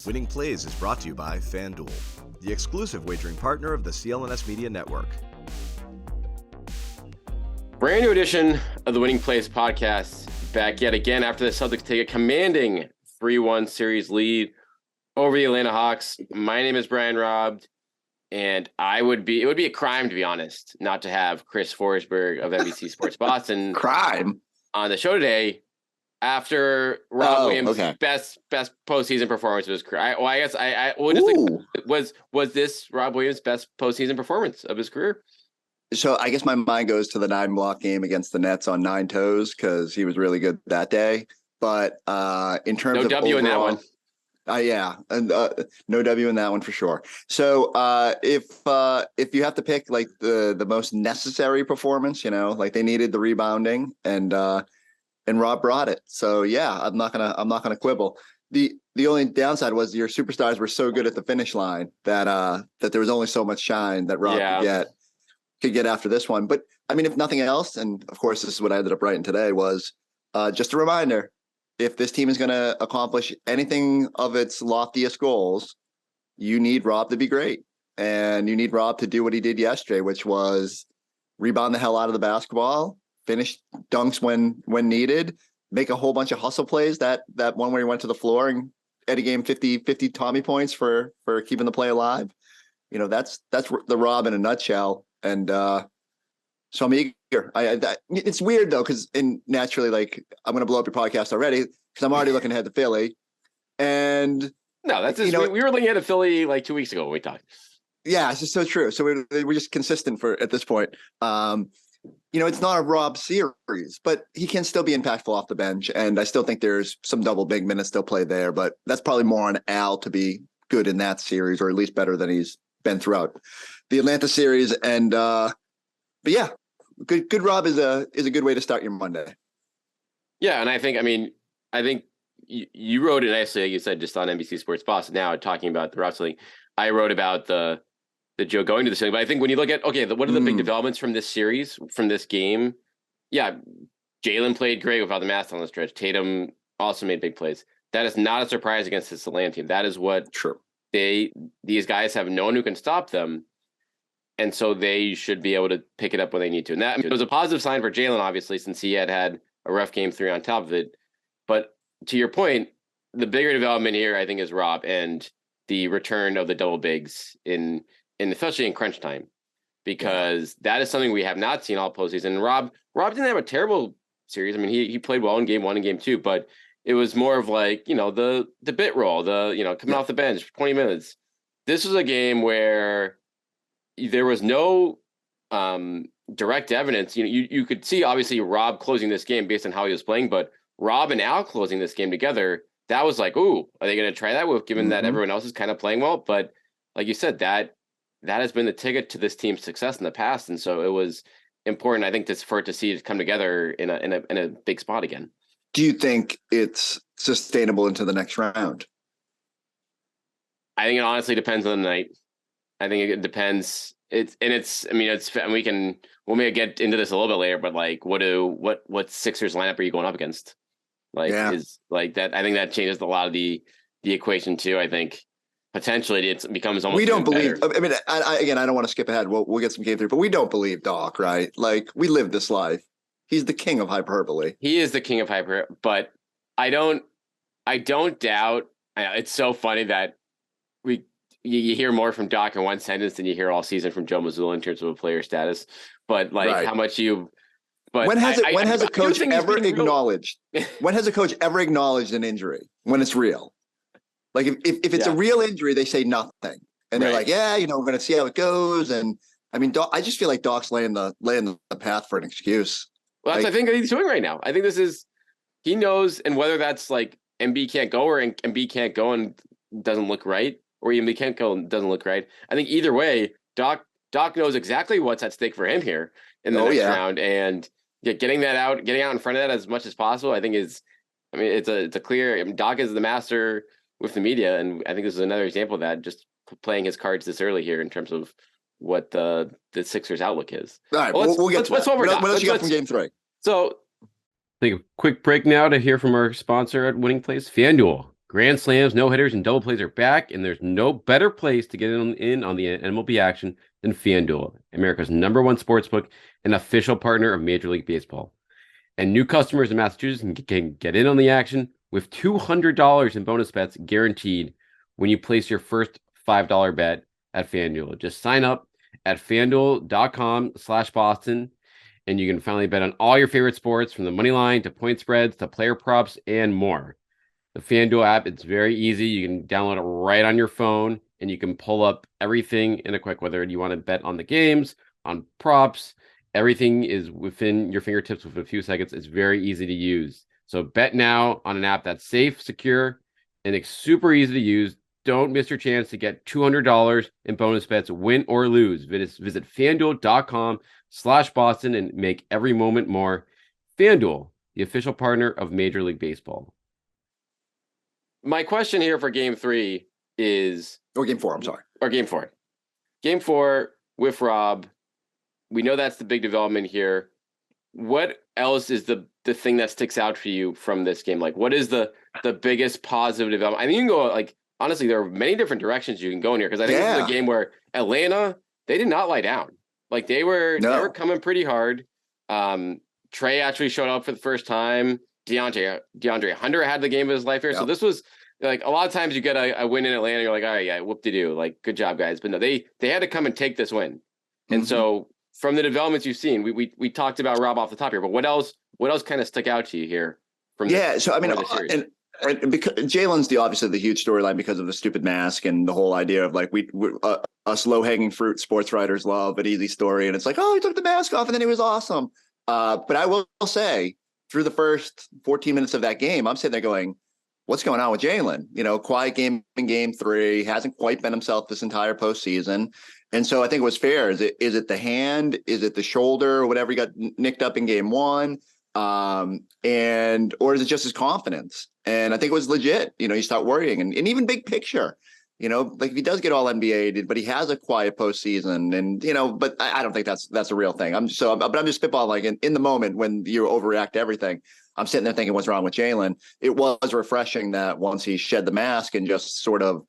Winning Plays is brought to you by FanDuel, the exclusive wagering partner of the CLNS Media Network. Brand new edition of the Winning Plays podcast, back yet again after the Celtics take a commanding 3-1 series lead over the Atlanta Hawks. My name is Brian Robb, and it would be a crime, to be honest, not to have Chris Forsberg of NBC Sports Boston crime on the show today. After Robb Williams' best postseason performance of his career, was this Robb Williams' best postseason performance of his career? So I guess my mind goes to the 9-block game against the Nets on 9 toes because he was really good that day. But in terms of W overall, in that one, no W in that one for sure. So if you have to pick like the most necessary performance, like they needed the rebounding and Robb brought it. So yeah, I'm not gonna quibble. The only downside was your superstars were so good at the finish line that there was only so much shine that Robb could get after this one. But I mean, if nothing else, and of course this is what I ended up writing today, was just a reminder: if this team is going to accomplish anything of its loftiest goals, you need Robb to be great, and you need Robb to do what he did yesterday, which was rebound the hell out of the basketball, finish dunks when needed, make a whole bunch of hustle plays. That one where he went to the floor and Eddie gave him 50 Tommy points for keeping the play alive. That's the Robb in a nutshell. And so I'm eager. It's weird though, because naturally, like, I'm going to blow up your podcast already because I'm already looking ahead to Philly. And no, that's just, we were looking ahead to Philly like 2 weeks ago when we talked. Yeah, it's just so true. So we're just consistent at this point. It's not a Robb series, but he can still be impactful off the bench. And I still think there's some double big minutes they'll play there, but that's probably more on Al to be good in that series, or at least better than he's been throughout the Atlanta series. And, but yeah, good Robb is a good way to start your Monday. Yeah. And I think you wrote it nicely, like you said, just on NBC Sports Boston now talking about the Robb ceiling. I wrote about the Joe going to the ceiling, but I think when you look at, what are the big developments from this series, from this game? Yeah. Jalen played great without the mask on the stretch. Tatum also made big plays. That is not a surprise against this Atlanta team. That is what these guys have known who can stop them. And so they should be able to pick it up when they need to. And that it was a positive sign for Jalen, obviously, since he had a rough game 3 on top of it. But to your point, the bigger development here, I think, is Robb and the return of the double bigs especially in crunch time, because that is something we have not seen all postseason. And Robb didn't have a terrible series. I mean, he played well in game 1 and game 2, but it was more of like, the bit roll, coming off the bench for 20 minutes. This was a game where there was no direct evidence. You could see obviously Robb closing this game based on how he was playing, but Robb and Al closing this game together, that was like, ooh, are they going to try that given that everyone else is kind of playing well? But like you said, that has been the ticket to this team's success in the past, and so it was important, I think, for it to see it come together in a big spot again. Do you think it's sustainable into the next round? I think it honestly depends on the night. I think it depends. We may get into this a little bit later, but like, what Sixers lineup are you going up against? Is like that. I think that changes a lot of the equation too. I think potentially it becomes almost. We don't believe. Better. I mean, I don't want to skip ahead. We'll get some game 3, but we don't believe Doc, right? Like, we live this life. He's the king of hyperbole. He is the king of hyperbole, but I don't doubt. It's so funny that you hear more from Doc in one sentence than you hear all season from Joe Mazzulla in terms of a player status. But like how much you. But when has a coach ever acknowledged? When has a coach ever acknowledged an injury when it's real? Like if it's a real injury, they say nothing, and they're like, we're going to see how it goes. And I mean, I just feel like Doc's laying the path for an excuse. Well, that's I think he's doing right now. I think he knows, and whether that's like MB can't go or MB can't go and doesn't look right, or MB can't go and doesn't look right. I think either way, Doc knows exactly what's at stake for him here in the next round, and getting out in front of that as much as possible. I think it's a clear. Doc is the master with the media, and I think this is another example of that. Just playing his cards this early here in terms of what the Sixers' outlook is. All right, we'll get to that. What else you got from game 3? So, take a quick break now to hear from our sponsor at Winning Plays, FanDuel. Grand slams, no hitters, and double plays are back, and there's no better place to get in on the MLB action than FanDuel, America's #1 sportsbook and official partner of Major League Baseball. And new customers in Massachusetts can get in on the action with $200 in bonus bets guaranteed when you place your first $5 bet at FanDuel. Just sign up at FanDuel.com/Boston, and you can finally bet on all your favorite sports, from the money line to point spreads to player props and more. The FanDuel app, it's very easy. You can download it right on your phone, and you can pull up everything in a quick, whether you want to bet on the games, on props, everything is within your fingertips within a few seconds. It's very easy to use. So bet now on an app that's safe, secure, and it's super easy to use. Don't miss your chance to get $200 in bonus bets, win or lose. Visit FanDuel.com/Boston and make every moment more. FanDuel, the official partner of Major League Baseball. My question here for Game 3 is... Or Game 4, I'm sorry. Or Game 4. Game 4 with Robb. We know that's the big development here. What else is the thing that sticks out for you from this game? Like, what is the biggest positive development? I mean, you can go, like, honestly, there are many different directions you can go in here, because I think this is a game where Atlanta, they did not lie down. Like, they were coming pretty hard. Trey actually showed up for the first time. DeAndre Hunter had the game of his life here. Yep. So this was, like, a lot of times you get a win in Atlanta, you're like, all right, yeah, whoop-de-doo. Like, good job, guys. But no, they had to come and take this win. And so from the developments you've seen, we talked about Robb off the top here, but what else kind of stuck out to you here from so I mean, and because Jalen's obviously the huge storyline because of the stupid mask and the whole idea of, like, us low-hanging fruit sports writers love an easy story, and it's like, oh, he took the mask off and then he was awesome. But I will say, through the first 14 minutes of that game, I'm sitting there going, what's going on with Jalen? You know, quiet game in Game 3, hasn't quite been himself this entire postseason. And so I think it was fair. Is it the hand? Is it the shoulder? Or whatever he got nicked up in Game 1? Or is it just his confidence? And I think it was legit. You know, you start worrying, and even big picture, you know, like, if he does get all NBA, but he has a quiet postseason, and, you know, but I don't think that's a real thing. I'm just spitballing, like, in the moment when you overreact to everything, I'm sitting there thinking, what's wrong with Jalen? It was refreshing that once he shed the mask and just sort of,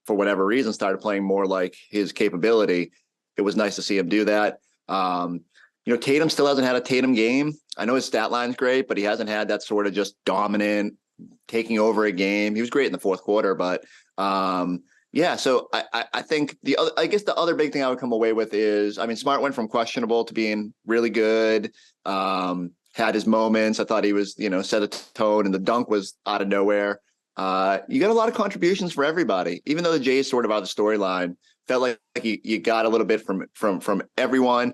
for whatever reason, started playing more like his capability, it was nice to see him do that. You know, Tatum still hasn't had a Tatum game. I know his stat line's great, but he hasn't had that sort of just dominant taking over a game. He was great in the fourth quarter, but so I think the other big thing I would come away with is, I mean, Smart went from questionable to being really good. Had his moments. I thought he was, you know, set a tone, and the dunk was out of nowhere. You got a lot of contributions for everybody, even though the Jays sort of out of the storyline. Felt like you got a little bit from everyone.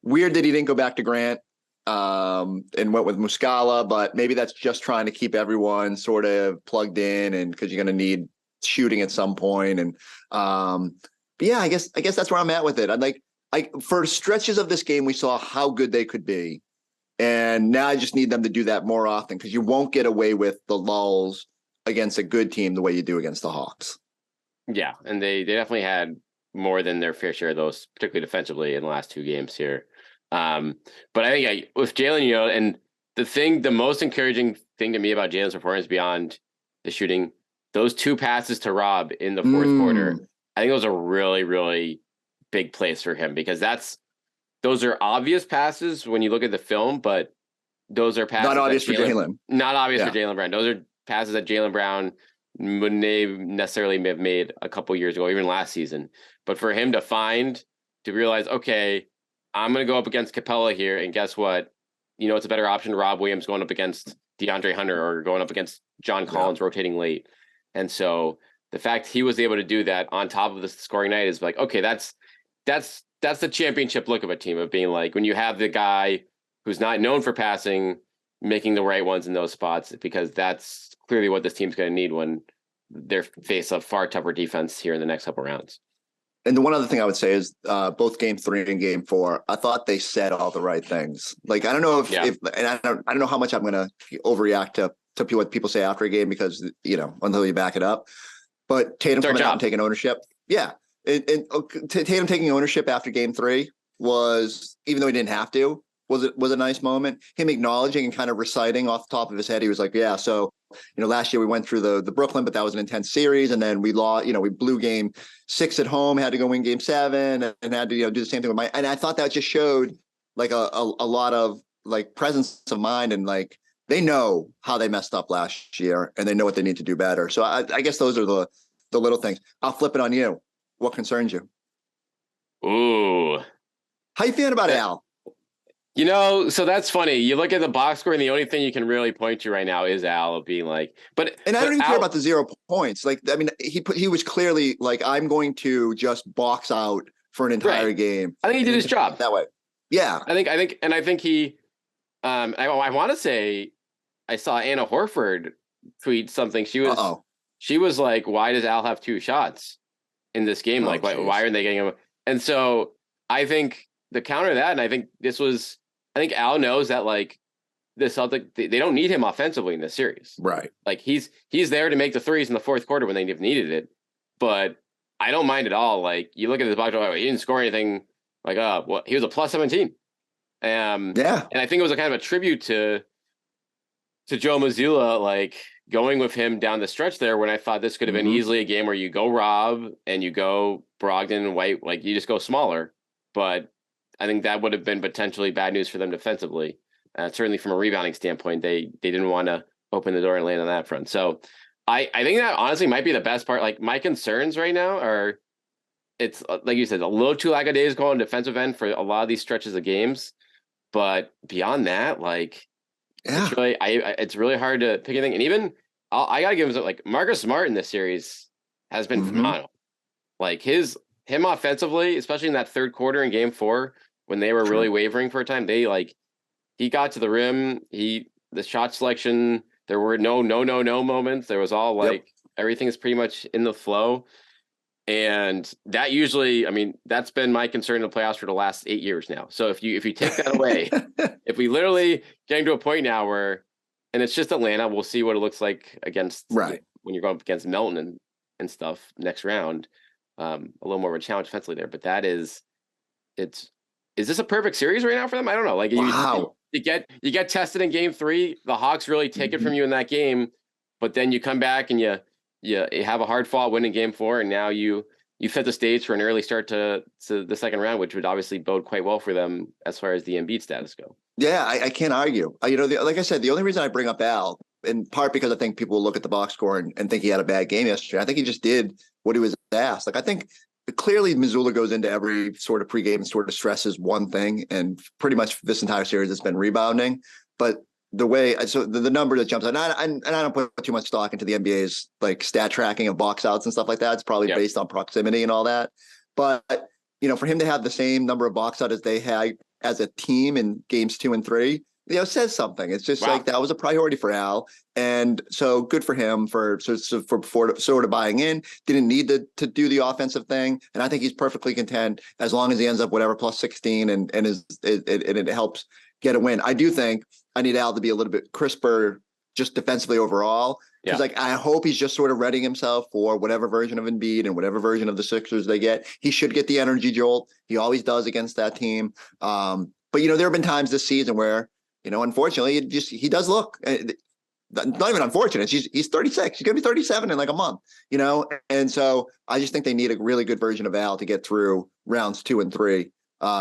Weird that he didn't go back to Grant and went with Muscala, but maybe that's just trying to keep everyone sort of plugged in, and because you're going to need shooting at some point. And but yeah, I guess that's where I'm at with it. For stretches of this game, we saw how good they could be, and now I just need them to do that more often, because you won't get away with the lulls against a good team the way you do against the Hawks. Yeah, and they definitely had more than their fair share of those, particularly defensively, in the last 2 games here. But I think with Jalen, you know, and the most encouraging thing to me about Jalen's performance beyond the shooting, those 2 passes to Robb in the fourth quarter, I think it was a really, really big place for him, because those are obvious passes when you look at the film, but those are passes not obvious for Jalen. Not obvious for Jaylen Brown. Those are passes that Jaylen Brown wouldn't necessarily have made a couple years ago, even last season. But for him to realize, okay, I'm going to go up against Capella here, and guess what? You know, it's a better option. Rob Williams going up against DeAndre Hunter, or going up against John Collins rotating late. And so the fact he was able to do that on top of the scoring night is like, okay, that's the championship look of a team, of being like, when you have the guy who's not known for passing, making the right ones in those spots, because that's clearly what this team's going to need when they're face a far tougher defense here in the next couple rounds. And the one other thing I would say is both Game 3 and Game 4, I thought they said all the right things. Like, I don't know if and I don't know how much I'm going to overreact to what people say after a game, because, you know, until you back it up. But Tatum coming out and taking ownership. Yeah. And Tatum taking ownership after Game 3 was, even though he didn't have to, was a nice moment. Him acknowledging and kind of reciting off the top of his head. He was like, yeah, so, last year we went through the Brooklyn, but that was an intense series. And then we lost, we blew game 6 at home, had to go win game 7 and had to, do the same thing with and I thought that just showed like a lot of like presence of mind, and like they know how they messed up last year and they know what they need to do better. So I guess those are the little things. I'll flip it on you. What concerns you? Ooh. How you feeling about Al? So that's funny. You look at the box score, and the only thing you can really point to right now is Al being like, and I don't even care about the 0 points. Like, I mean, he was clearly like, I'm going to just box out for an entire game. I think he did his job that way. Yeah. I think he, I want to say I saw Anna Horford tweet something. She was like, why does Al have 2 shots in this game? Like, why aren't they getting him? And so I think the counter to that, and I think Al knows that like the Celtics, they don't need him offensively in this series. Right. Like he's there to make the threes in the fourth quarter when they needed it. But I don't mind at all. Like you look at this box, he didn't score anything. Like, he was a plus 17. Yeah. And I think it was a kind of a tribute to Joe Mazzulla, like going with him down the stretch there when I thought this could have been easily a game where you go Robb and you go Brogdon and White, like you just go smaller. But I think that would have been potentially bad news for them defensively. Certainly from a rebounding standpoint, they didn't want to open the door and land on that front. So I think that honestly might be the best part. Like my concerns right now are, it's like you said, a little too lackadaisical on defensive end for a lot of these stretches of games. But beyond that, like, it's really hard to pick anything. And even I gotta give him like Marcus Smart in this series has been phenomenal. Like him offensively, especially in that third quarter in game 4, when they were really wavering for a time, he got to the rim. The shot selection, there were no moments. There was all like everything is pretty much in the flow. And that usually, I mean, that's been my concern in the playoffs for the last 8 years now. So if you take that away, if we literally getting to a point now where, and it's just Atlanta, we'll see what it looks like against when you're going up against Melton and stuff next round. A little more of a challenge defensively there, but is this a perfect series right now for them? I don't know. Like you get tested in game 3, the Hawks really take it from you in that game, but then you come back and you have a hard fought win in game 4, and now you set the stage for an early start to the second round, which would obviously bode quite well for them as far as the Embiid status go. Yeah, I can't argue. Like I said, the only reason I bring up Al, in part because I think people will look at the box score and think he had a bad game yesterday. I think he just did what he was asked. Like I think clearly Mazzulla goes into every sort of pregame and sort of stresses one thing, and pretty much this entire series it's been rebounding. But the way, so the number that jumps out, and I don't put too much stock into the NBA's like stat tracking of box outs and stuff like that. It's probably based on proximity and all that. But, for him to have the same number of box out as they had as a team in games 2 and 3, says something. It's just like that was a priority for Al. And so good for him for sort of buying in. Didn't need to do the offensive thing. And I think he's perfectly content as long as he ends up whatever plus 16 and it helps get a win. I do think I need Al to be a little bit crisper just defensively overall. Because I hope he's just sort of readying himself for whatever version of Embiid and whatever version of the Sixers they get. He should get the energy jolt. He always does against that team. But there have been times this season where, unfortunately, he does look not even unfortunate. He's 36. He's going to be 37 in like a month, And so I just think they need a really good version of Al to get through rounds 2 and 3,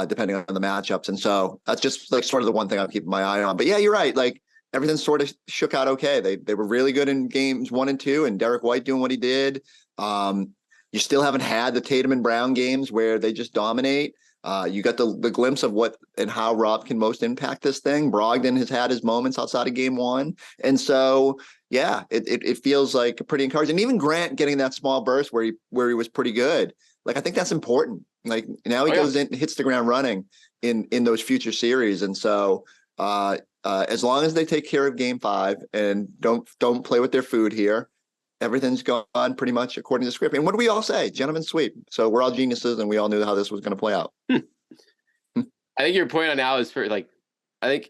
depending on the matchups. And so that's just like sort of the one thing I'm keeping my eye on. But yeah, you're right. Like everything sort of shook out okay. They were really good in games 1 and 2, and Derek White doing what he did. You still haven't had the Tatum and Brown games where they just dominate. You got the glimpse of what and how Robb can most impact this thing. Brogdon has had his moments outside of game 1. And so, yeah, it feels like pretty encouraging. And even Grant getting that small burst where he was pretty good. Like, I think that's important. Like now he goes in, hits the ground running in those future series. And so, as long as they take care of game 5 and don't play with their food here, everything's gone pretty much according to script. And what do we all say? Gentlemen sweep. So we're all geniuses, and we all knew how this was going to play out. I think your point on now is I think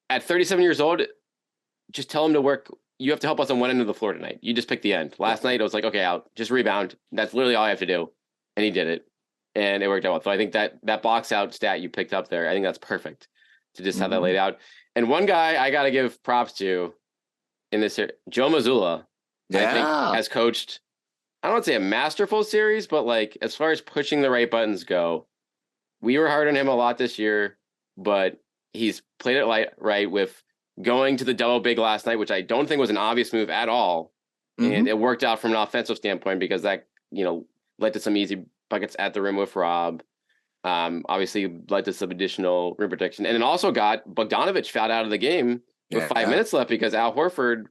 at 37 years old, just tell him to work. You have to help us on one end of the floor tonight. You just pick the end. Last night, I was like, okay, I'll just rebound. That's literally all I have to do. And he did it. And it worked out well. So I think that box out stat you picked up there, I think that's perfect. to just have that laid out. And one guy I got to give props to in this, Joe Mazzulla, I think has coached, I don't want to say a masterful series, but like as far as pushing the right buttons go, we were hard on him a lot this year, but he's played it right with going to the double big last night, which I don't think was an obvious move at all. And it worked out from an offensive standpoint because that, led to some easy buckets at the rim with Robb. Obviously led to some additional rim protection. And then also got Bogdanovic fouled out of the game with 5 minutes left because Al Horford,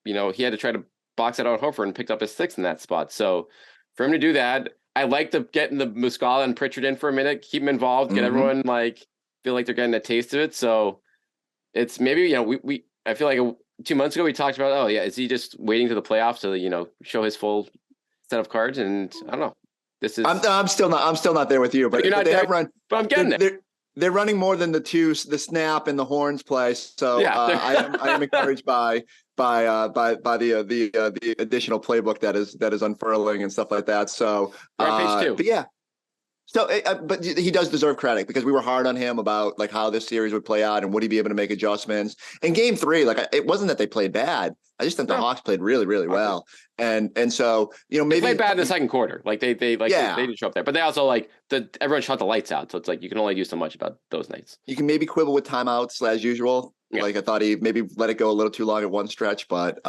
he had to try to box it out Horford and picked up his 6th in that spot. So for him to do that, I like to get the Muscala and Pritchard in for a minute, keep them involved, get everyone feel like they're getting a taste of it. So it's maybe, I feel like 2 months ago we talked about, is he just waiting to the playoffs to, show his full set of cards? And I don't know. This is I'm still not there with you, but, you're not they there, have run. But I'm getting it. They're running more than the snap and the horns play. So I am encouraged by the additional playbook that is unfurling and stuff like that. So page 2. But yeah. So, but he does deserve credit because we were hard on him about like how this series would play out and would he be able to make adjustments. In Game 3, it wasn't that they played bad. I just think the Hawks played really, really well. And so maybe they played bad in the second quarter. They didn't show up there, but they also everyone shut the lights out. So it's you can only do so much about those nights. You can maybe quibble with timeouts as usual. Yeah. I thought he maybe let it go a little too long at one stretch, but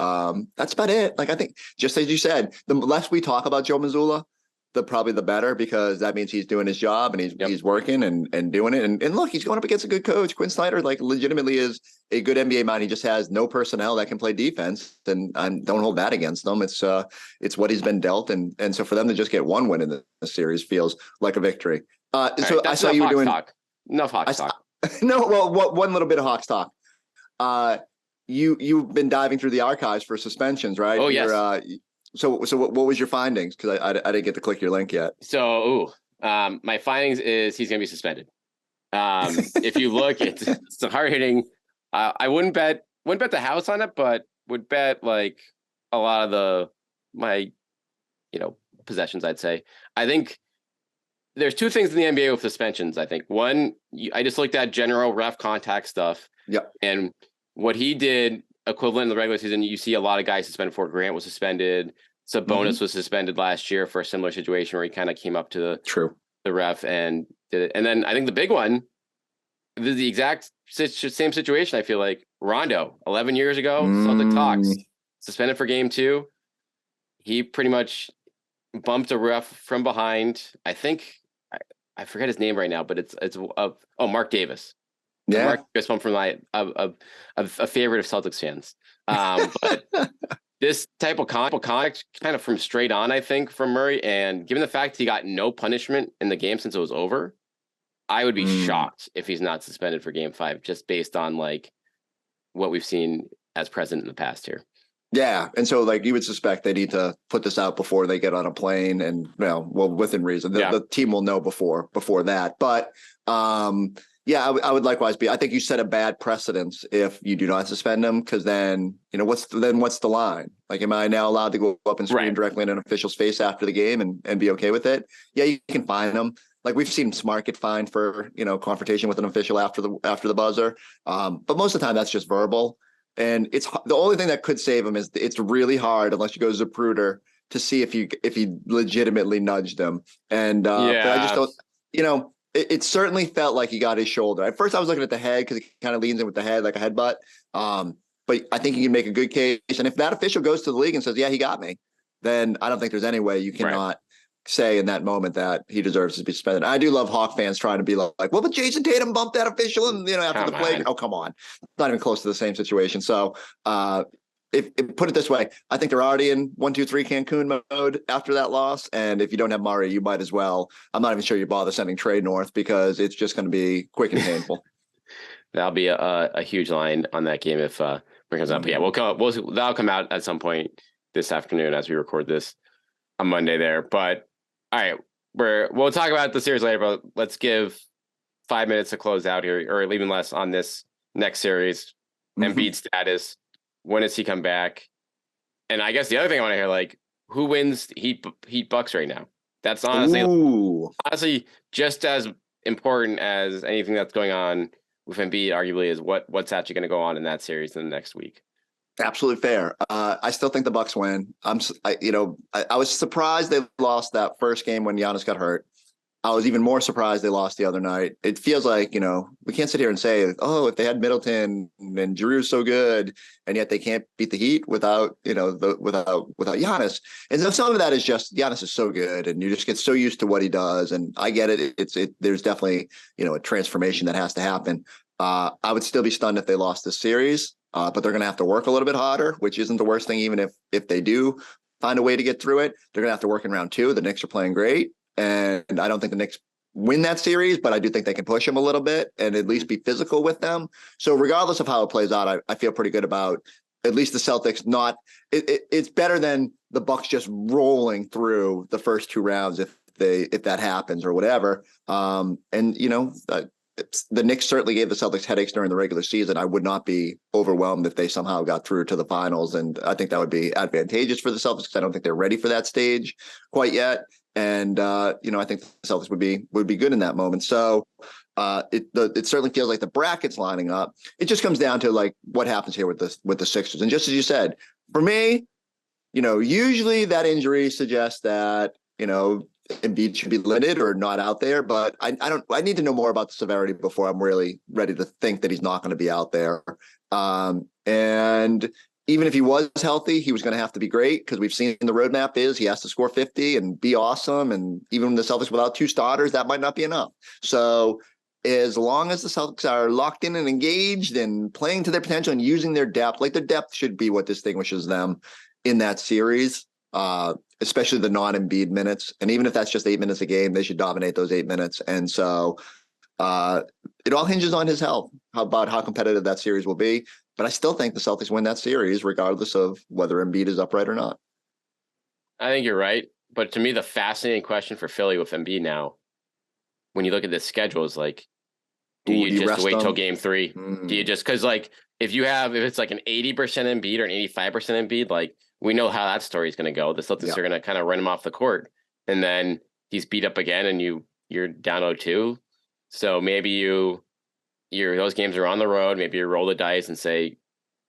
that's about it. I think just as you said, the less we talk about Joe Mazzulla, probably the better, because that means he's doing his job and he's working and doing it. And look, he's going up against a good coach. Quinn Snyder legitimately is a good NBA mind. He just has no personnel that can play defense, and don't hold that against them. It's what he's been dealt, and so for them to just get one win in the series feels like a victory. So I saw you were doing enough Hawks talk. No, well, one little bit of Hawks talk. You've been diving through the archives for suspensions, right? Oh yes. So what was your findings? Because I didn't get to click your link yet. So my findings is he's going to be suspended. If you look, it's a hard hitting. I wouldn't bet the house on it, but would bet a lot of my possessions. I'd say. I think there's two things in the NBA with suspensions. I think one, I just looked at general ref contact stuff. Yep. And what he did, equivalent in the regular season, you see a lot of guys suspended for. Grant was suspended. Sabonis was suspended last year for a similar situation where he kind of came up to the ref and did it. And then I think the big one, the exact same situation. I feel like Rondo, 11 years ago, Celtic talks, suspended for Game 2. He pretty much bumped a ref from behind. I think I forget his name right now, but it's Mark Davis. Yeah, Mark Davis bumped from a favorite of Celtics fans. But this type of contact kind of from straight on, I think, from Murray, and given the fact he got no punishment in the game since it was over, I would be shocked if he's not suspended for Game 5, just based on what we've seen as present in the past here. Yeah, and so you would suspect they need to put this out before they get on a plane, and within reason, the team will know before that. But yeah, I would likewise be. I think you set a bad precedence if you do not suspend them, because then what's the line? Am I now allowed to go up and scream directly in an official's face after the game and be okay with it? Yeah, you can fine them. We've seen Smart get fined for confrontation with an official after the buzzer, but most of the time that's just verbal. And it's the only thing that could save him is it's really hard, unless you go Zapruder, to see if he legitimately nudged him. And but I just don't. It certainly felt like he got his shoulder. At first, I was looking at the head because he kind of leans in with the head like a headbutt. But I think he can make a good case. And if that official goes to the league and says, "Yeah, he got me," then I don't think there's any way you cannot say in that moment that he deserves to be suspended. I do love Hawk fans trying to be well, but Jason Tatum bumped that official, and after the play, oh come on, not even close to the same situation. So if put it this way, I think they're already in 1-2-3 Cancun mode after that loss, and if you don't have Murray, you might as well. I'm not even sure you bother sending Trey north, because it's just going to be quick and painful. That'll be a huge line on that game if Murray comes up. But yeah, that'll come out at some point this afternoon as we record this on Monday there. But all right, we'll talk about the series later, but let's give 5 minutes to close out here, or even less, on this next series. Embiid status. When does he come back? And I guess the other thing I want to hear, who wins Heat Bucks right now? That's honestly just as important as anything that's going on with Embiid arguably is what's actually going to go on in that series in the next week. Absolutely fair. I still think the Bucks win. I was surprised they lost that first game when Giannis got hurt. I was even more surprised they lost the other night. It feels like, we can't sit here and say, oh, if they had Middleton and Drew's so good, and yet they can't beat the Heat without Giannis. And so some of that is just Giannis is so good, and you just get so used to what he does. And I get it. There's definitely, a transformation that has to happen. I would still be stunned if they lost this series, but they're going to have to work a little bit harder, which isn't the worst thing. Even if they do find a way to get through it, they're going to have to work in round 2. The Knicks are playing great. And I don't think the Knicks win that series, but I do think they can push them a little bit and at least be physical with them. So regardless of how it plays out, I feel pretty good about at least the Celtics. It's better than the Bucks just rolling through the first 2 rounds if that happens or whatever. The Knicks certainly gave the Celtics headaches during the regular season. I would not be overwhelmed if they somehow got through to the finals, and I think that would be advantageous for the Celtics because I don't think they're ready for that stage quite yet. And I think the Celtics would be good in that moment. So it certainly feels like the bracket's lining up. It just comes down to like what happens here with the Sixers. And just as you said, for me, usually that injury suggests that Embiid should be limited or not out there. But I need to know more about the severity before I'm really ready to think that he's not going to be out there. And even if he was healthy, he was going to have to be great because we've seen the roadmap is he has to score 50 and be awesome. And even the Celtics without 2 starters, that might not be enough. So as long as the Celtics are locked in and engaged and playing to their potential and using their depth, like their depth should be what distinguishes them in that series, especially the non-Embiid minutes. And even if that's just 8 minutes a game, they should dominate those 8 minutes. And so it all hinges on his health, about how competitive that series will be. But I still think the Celtics win that series, regardless of whether Embiid is upright or not. I think you're right. But to me, the fascinating question for Philly with Embiid now, when you look at the schedule, is like, do you just wait till game 3? Do you just, because like, if it's like an 80% Embiid or an 85% Embiid, like we know how that story is going to go. The Celtics are going to kind of run him off the court, and then he's beat up again, and you're down 0-2. So maybe those games are on the road. Maybe you roll the dice and say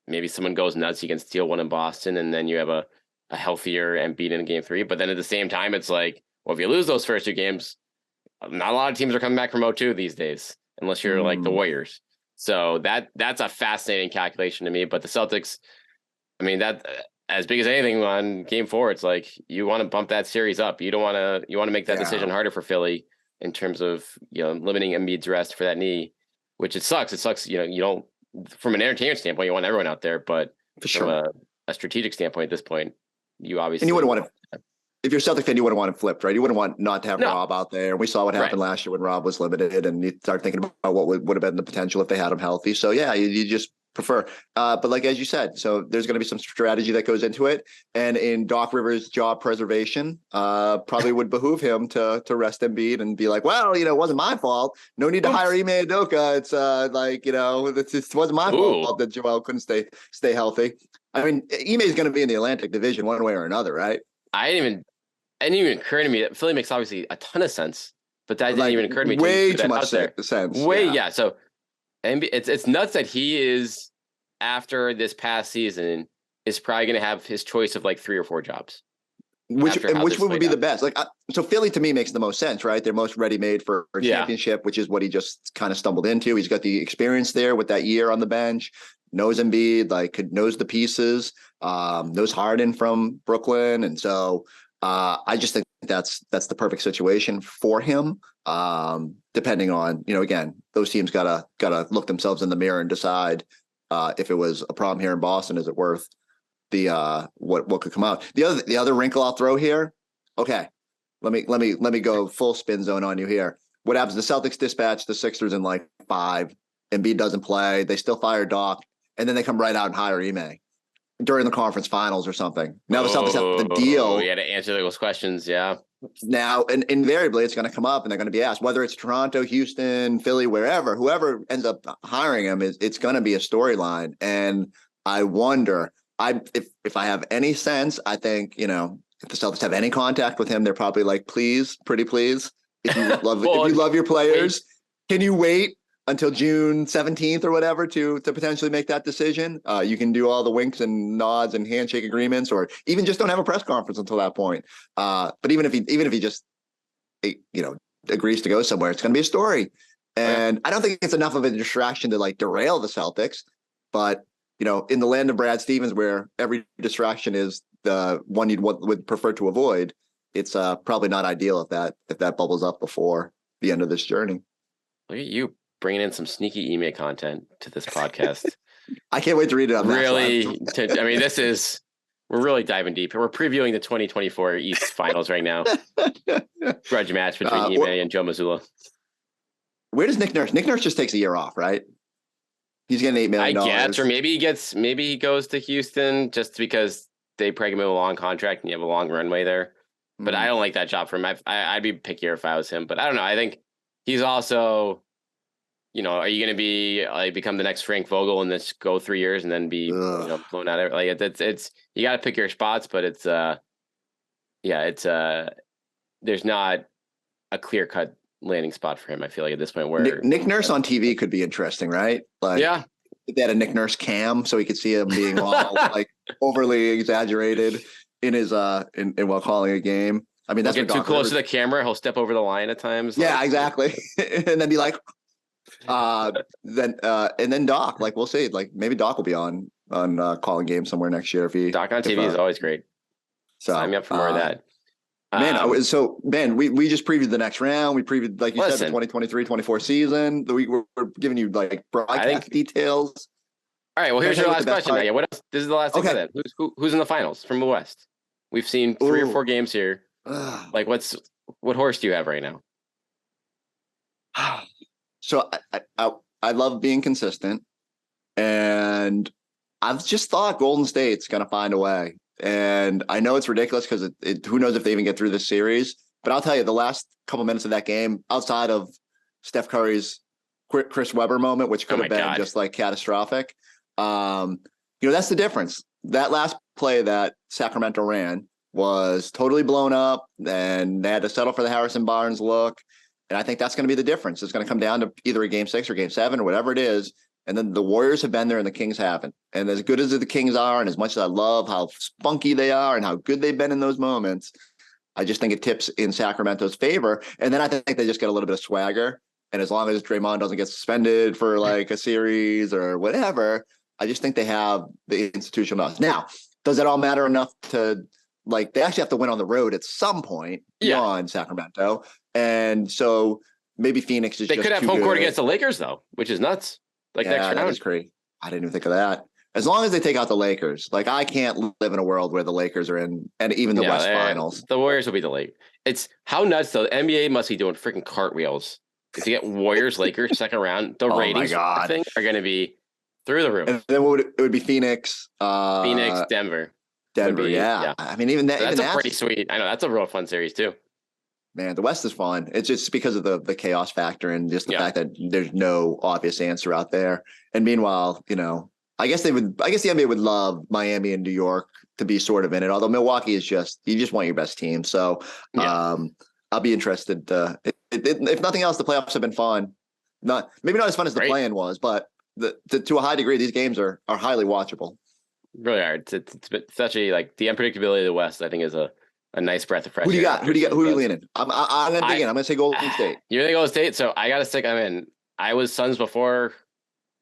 maybe someone goes nuts. You can steal one in Boston, and then you have a healthier Embiid in game 3. But then at the same time, it's like, well, if you lose those first 2 games, not a lot of teams are coming back from 0-2 these days, unless you're like the Warriors. So that's a fascinating calculation to me. But the Celtics, I mean, that as big as anything on game 4, it's like you want to bump that series up. You want to make that decision harder for Philly in terms of limiting Embiid's rest for that knee. Which it sucks. It sucks. You don't, from an entertainment standpoint, you want everyone out there, but for sure, from a strategic standpoint at this point, you obviously. And you wouldn't want to, if you're a Celtic fan, you wouldn't want it flipped, right? You wouldn't want not to have Robb out there. We saw what happened last year when Robb was limited, and you start thinking about what would have been the potential if they had him healthy. So yeah, you just prefer. But like as you said, so there's going to be some strategy that goes into it, and in Doc Rivers' job preservation, probably would behoove him to rest Embiid and be like, well, it wasn't my fault. No need to hire Ime Udoka. It's it wasn't my fault that Joel couldn't stay healthy. I mean, Ime is going to be in the Atlantic Division one way or another, right? It didn't even occur to me that Philly makes obviously a ton of sense, but that didn't even occur to me. Way too much sense. So, and it's nuts that he is, after this past season, is probably going to have his choice of like 3 or 4 jobs. Which would be the best? So Philly to me makes the most sense, right? They're most ready-made for a championship, which is what he just kind of stumbled into. He's got the experience there with that year on the bench, knows Embiid, knows the pieces, knows Harden from Brooklyn, and so I just think that's the perfect situation for him. Depending on again, those teams gotta look themselves in the mirror and decide if it was a problem here in Boston, is it worth the what could come out? The other wrinkle I'll throw here. Okay, let me go full spin zone on you here. What happens? The Celtics dispatch the Sixers in like 5. Embiid doesn't play. They still fire Doc, and then they come right out and hire Ime during the conference finals or something. Now the Celtics have the deal. Yeah, to answer those questions. Yeah. Now, and invariably, it's going to come up, and they're going to be asked, whether it's Toronto, Houston, Philly, whoever ends up hiring him, it's going to be a storyline. And I wonder, if I have any sense, I think if the Celtics have any contact with him, they're probably like, please, pretty please, if you love if you love your players, can you wait until June 17th or whatever to potentially make that decision. You can do all the winks and nods and handshake agreements, or even just don't have a press conference until that point. But even if he just agrees to go somewhere, it's going to be a story. And I don't think it's enough of a distraction to like derail the Celtics. But in the land of Brad Stevens, where every distraction is the one would prefer to avoid, it's probably not ideal if that bubbles up before the end of this journey. Look at you bringing in some sneaky email content to this podcast. I can't wait to read it. We're really diving deep. We're previewing the 2024 East Finals right now. Grudge match between Ime and Joe Mazzulla. Where does Nick Nurse? Nick Nurse just takes a year off, right? He's getting $8 million. I guess, or maybe he goes to Houston just because they peg him a long contract and you have a long runway there. But I don't like that job for him. I'd be pickier if I was him. But I don't know. I think he's also, are you going to be become the next Frank Vogel and this go 3 years and then be blown out of like it's you got to pick your spots, but it's there's not a clear cut landing spot for him. I feel like at this point where Nick Nurse on TV could be interesting, right? Like they had a Nick Nurse cam so he could see him being all like overly exaggerated in his while calling a game. I mean, that's get too close to the camera. He'll step over the line at times. Yeah, exactly. And then be like, and then Doc, like we'll see, like maybe Doc will be on calling games somewhere next year. Doc on TV is always great. So sign me up for more of that. Ben, we just previewed the next round. We previewed, like you said, the 2023-24 season. We're giving you like broadcast details. All right. Well, here's your last question. Yeah. What else? This is the last thing. Okay. Who's in the finals from the West? We've seen 3 or 4 games here. Like, what horse do you have right now? So I love being consistent, and I've just thought Golden State's going to find a way. And I know it's ridiculous because who knows if they even get through this series. But I'll tell you, the last couple minutes of that game, outside of Steph Curry's Chris Webber moment, which could have been just like catastrophic, that's the difference. That last play that Sacramento ran was totally blown up, and they had to settle for the Harrison Barnes look. And I think that's going to be the difference. It's going to come down to either a game 6 or game 7 or whatever it is. And then the Warriors have been there and the Kings haven't. And as good as the Kings are, and as much as I love how spunky they are and how good they've been in those moments, I just think it tips in Sacramento's favor. And then I think they just get a little bit of swagger. And as long as Draymond doesn't get suspended for like a series or whatever, I just think they have the institutional knowledge. Now, does that all matter enough to like they actually have to win on the road at some point beyond Sacramento? And so maybe Phoenix is they could have home court against the Lakers though, which is nuts. Like next round. That is crazy. I didn't even think of that. As long as they take out the Lakers, like I can't live in a world where the Lakers are in, and even the West Finals. The Warriors will be the Lakers. It's how nuts though. The NBA must be doing freaking cartwheels if you get Warriors Lakers second round. The ratings are going to be through the roof. And then it would be Phoenix, Denver. Yeah. I mean, even that. That's pretty sweet. I know that's a real fun series too. Man, the West is fun. It's just because of the chaos factor and just the fact that there's no obvious answer out there. And meanwhile, I guess the NBA would love Miami and New York to be sort of in it. Although Milwaukee is you just want your best team. So I'll be interested. If nothing else, the playoffs have been fun. Maybe not as fun as the play-in was, but to a high degree, these games are highly watchable. Really are. It's such a like the unpredictability of the West. I think is a nice breath of fresh air. Who do you got? Who are you leaning? I'm going to dig in. I'm going to say Golden State. You're going to Golden State? So I got to stick. I was Suns before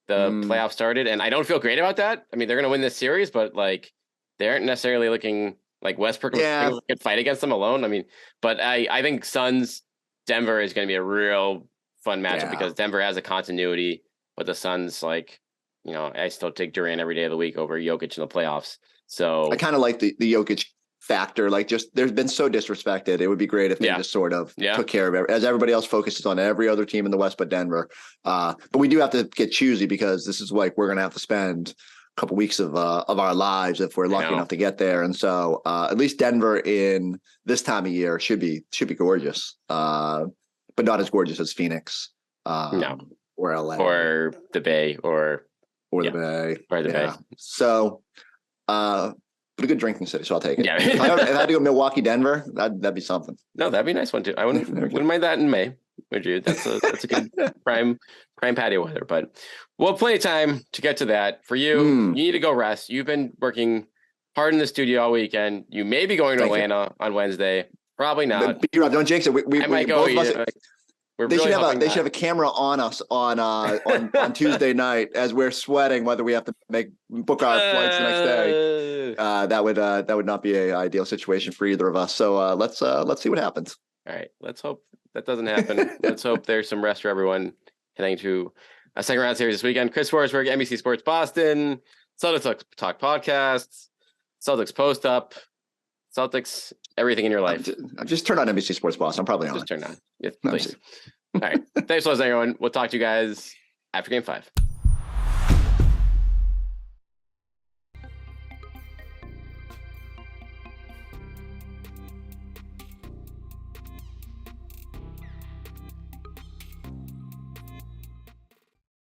the playoffs started, and I don't feel great about that. I mean, they're going to win this series, but like they aren't necessarily looking like Westbrook could fight against them alone. I mean, but I think Suns Denver is going to be a real fun matchup because Denver has a continuity, but the Suns I still take Durant every day of the week over Jokic in the playoffs. So I kind of like the Jokic factor. Like just there's been so disrespected. It would be great if they just sort of took care of it as everybody else focuses on every other team in the West but Denver. But we do have to get choosy because this is like we're going to have to spend a couple weeks of our lives if we're lucky enough to get there. And so at least Denver in this time of year should be gorgeous, but not as gorgeous as Phoenix or LA or the Bay or the Bay or the Bay. So but a good drinking city, so I'll take it. Yeah. if I had to go Milwaukee, Denver, that'd be something. No, that'd be a nice one too. I wouldn't mind that in May. would you? That's a good prime patio weather. But we'll have plenty of time to get to that. For you, you need to go rest. You've been working hard in the studio all weekend. You may be going to Atlanta on Wednesday. Probably not. B-Rob, don't jinx it. We might go. both of us. They should have a camera on us on Tuesday night as we're sweating whether we have to book our flights the next day. That would not be an ideal situation for either of us. So let's see what happens. All right, let's hope that doesn't happen. Let's hope there's some rest for everyone heading to a second round series this weekend. Chris Forsberg, NBC Sports Boston, Celtics Talk podcasts, Celtics Post Up, Celtics, everything in your life. I've just turned on NBC Sports Boston. I'm probably on. Just turn on. Yeah, please. All right. Thanks for listening, everyone. We'll talk to you guys after Game 5.